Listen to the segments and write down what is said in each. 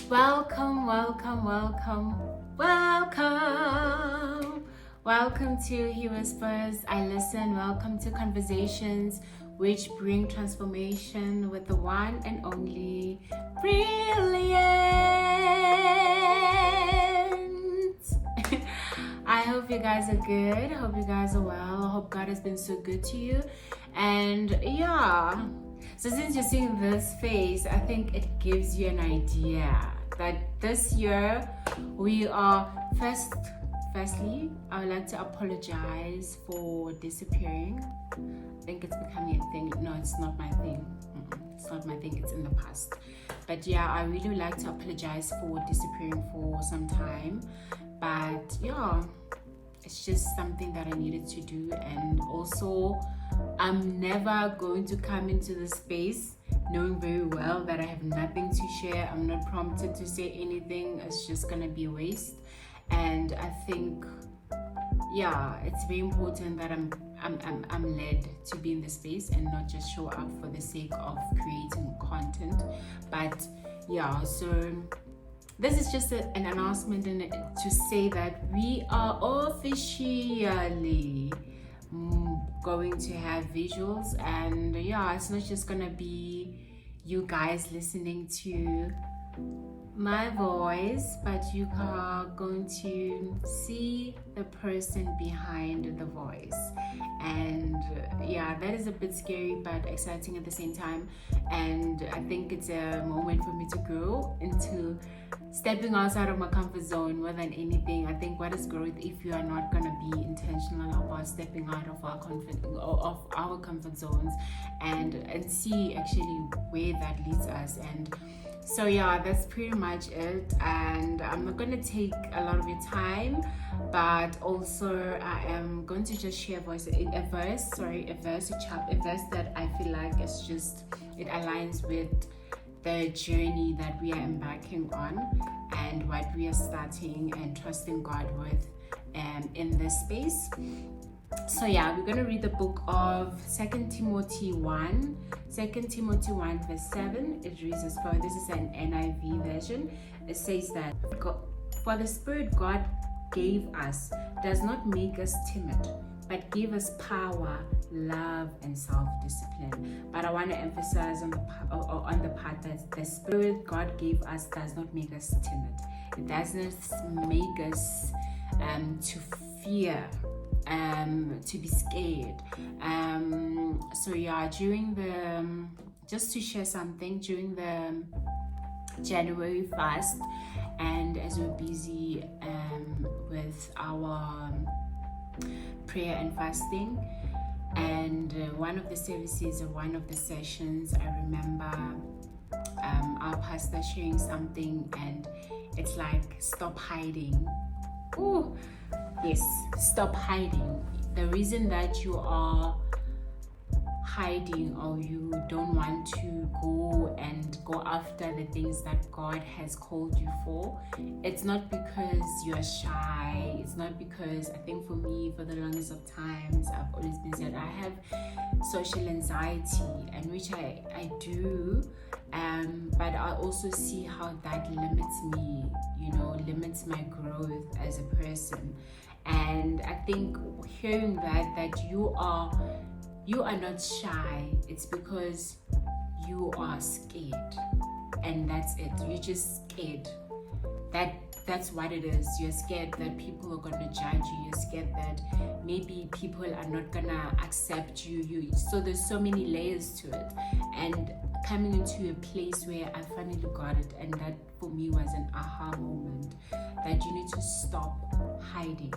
Welcome, welcome, welcome, welcome. Welcome to He Whispers, I Listen. Welcome to Conversations which bring transformation with the one and only Brilliant. I hope you guys are good. I hope you guys are well. I hope God has been so good to you. And yeah, so since you're seeing this face, I think it gives you an idea that this year we are firstly, I would like to apologize for disappearing. I think it's becoming a thing. No, it's not my thing. It's not my thing, it's in the past. But yeah, I really would like to apologize for disappearing for some time. But yeah, it's just something that I needed to do. And also, I'm never going to come into this space knowing very well that I have nothing to share. I'm not prompted to say anything. It's just gonna be a waste. And I think, yeah, it's very important that I'm led to be in this space and not just show up for the sake of creating content. But yeah, so this is just an announcement and to say that we are officially going to have visuals, and yeah, it's not just gonna be you guys listening to my voice, but you are going to see the person behind the voice. And yeah, that is a bit scary but exciting at the same time. And I think it's a moment for me to grow into stepping outside of my comfort zone more than anything. I think what is growth if you are not going to be intentional about stepping out of our comfort zones and see actually where that leads us. And so yeah, that's pretty much it. And I'm not going to take a lot of your time, but also I am going to just share a verse that I feel like it aligns with the journey that we are embarking on and what we are starting and trusting God with in this space. So yeah, we're going to read the book of 2 Timothy 1 verse 7. It reads as follows. This is an NIV version. It says that, for the Spirit God gave us does not make us timid, but give us power, love, and self-discipline. But I want to emphasize on the part that the Spirit God gave us does not make us timid. It doesn't make us to fear, to be scared. So yeah, just to share something, during the January fast, and as we're busy with our prayer and fasting, and one of the services or one of the sessions, I remember our pastor sharing something, and it's like, stop hiding. Oh yes, stop hiding. The reason that you are hiding or you don't want to go after the things that God has called you for, it's not because you're shy. It's not because, I think for me, for the longest of times, I've always been said I have social anxiety, and which I do, but I also see how that limits me, limits my growth as a person. And I think hearing that you are not shy, it's because you are scared, and that's it. You're just scared. That's what it is. You're scared that people are gonna judge you. You're scared that maybe people are not gonna accept you. So there's so many layers to it. And coming into a place where I finally got it, and that for me was an aha moment, that you need to stop hiding.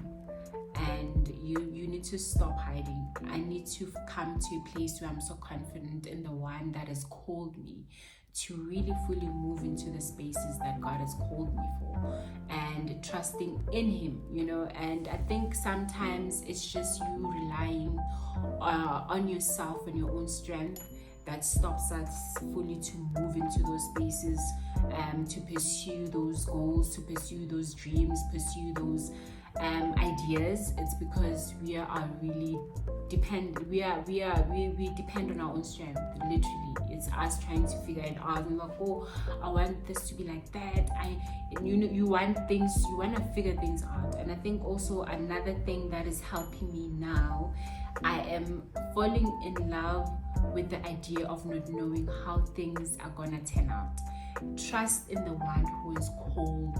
And you need to stop hiding. I need to come to a place where I'm so confident in the one that has called me to really fully move into the spaces that God has called me for, and trusting in Him, and I think sometimes it's just you relying on yourself and your own strength that stops us fully to move into those spaces, to pursue those goals, to pursue those dreams, pursue those ideas. It's because we are really depend on our own strength. Literally, it's us trying to figure it out. And like, oh, I want this to be like that. You want to figure things out. And I think also another thing that is helping me now, I am falling in love with the idea of not knowing how things are gonna turn out. Trust in the one who has called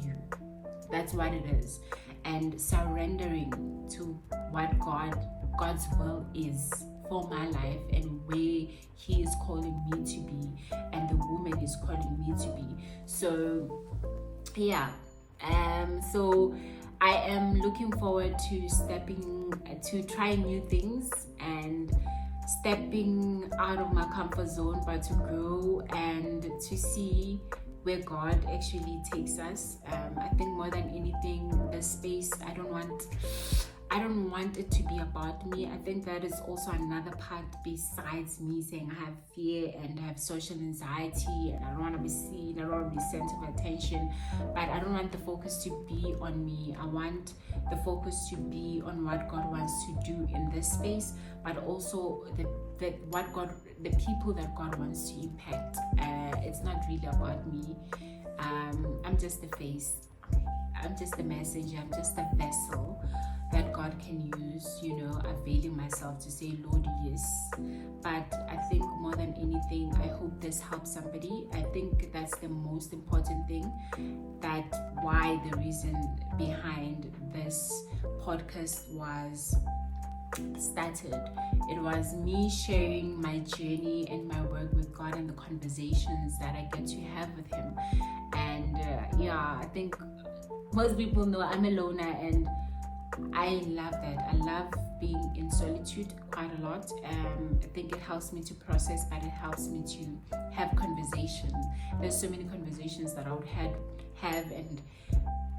you. That's what it is. And surrendering to what God's will is for my life and where He is calling me to be and the woman is calling me to be. So yeah, so I am looking forward to trying new things and stepping out of my comfort zone, but to grow and to see where God actually takes us. I think more than anything, the space, I don't want it to be about me. I think that is also another part besides me saying I have fear and I have social anxiety and I don't want to be seen, I don't want to be center of attention, but I don't want the focus to be on me. I want the focus to be on what God wants to do in this space, but also the people that God wants to impact. It's not really about me. I'm just the face. I'm just a messenger. I'm just a vessel that God can use, availing myself to say, Lord, yes. But I think more than anything, I hope this helps somebody. I think that's the most important thing, the reason behind this podcast was started. It was me sharing my journey and my work with God and the conversations that I get to have with Him. And I think most people know I'm a loner, and I love that. I love being in solitude quite a lot. I think it helps me to process, but it helps me to have conversations. There's so many conversations that I would have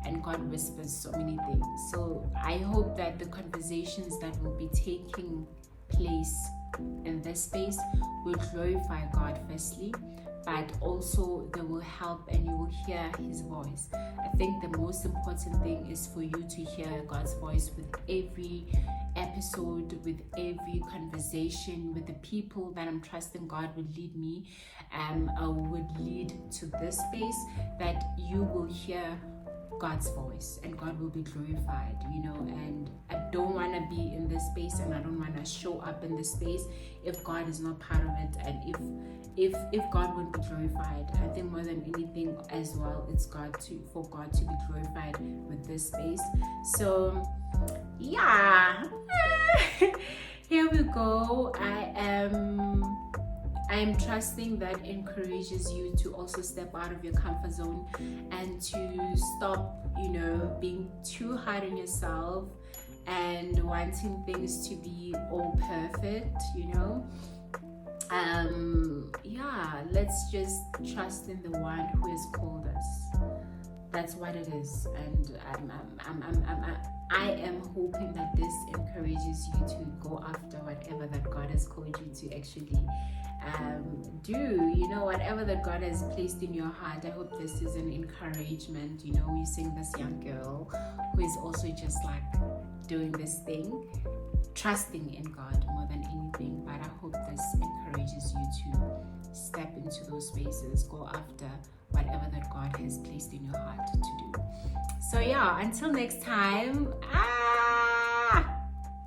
and God whispers so many things. So I hope that the conversations that will be taking place in this space will glorify God firstly, but also they will help and you will hear His voice. I think the most important thing is for you to hear God's voice with every episode, with every conversation, with the people that I'm trusting God would lead me, would lead to this space, that you will hear God's voice and God will be glorified, and I don't want to be in this space and I don't want to show up in this space if God is not part of it, and if God won't be glorified. I think more than anything as well, it's for God to be glorified with this space. So yeah, here we go. I am trusting that encourages you to also step out of your comfort zone and to stop, being too hard on yourself and wanting things to be all perfect, let's just trust in the one who has called us. That's what it is. And I am hoping that this encourages you to go after whatever that God has called you to actually do, whatever that God has placed in your heart. I hope this is an encouragement. We're seeing this young girl who is also just like doing this thing, trusting in God more than anything. But I hope this encourages you to step into those spaces, go after whatever that God has placed in your heart to do. So yeah, until next time.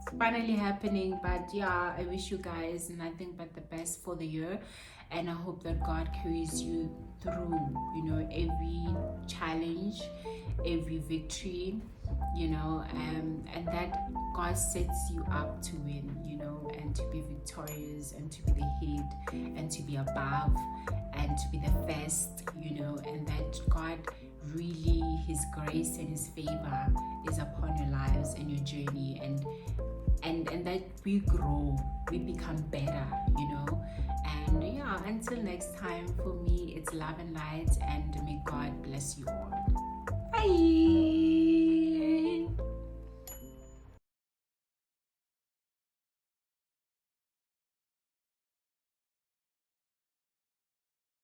It's finally happening, but yeah, I wish you guys nothing but the best for the year, and I hope that God carries you through, every challenge, every victory, and that God sets you up to win, and to be victorious and to be the head and to be above and to be the first, and that God really, His grace and His favor is upon your lives and your journey, and that we grow, we become better, and yeah, until next time, for me it's love and light, and may God bless you all.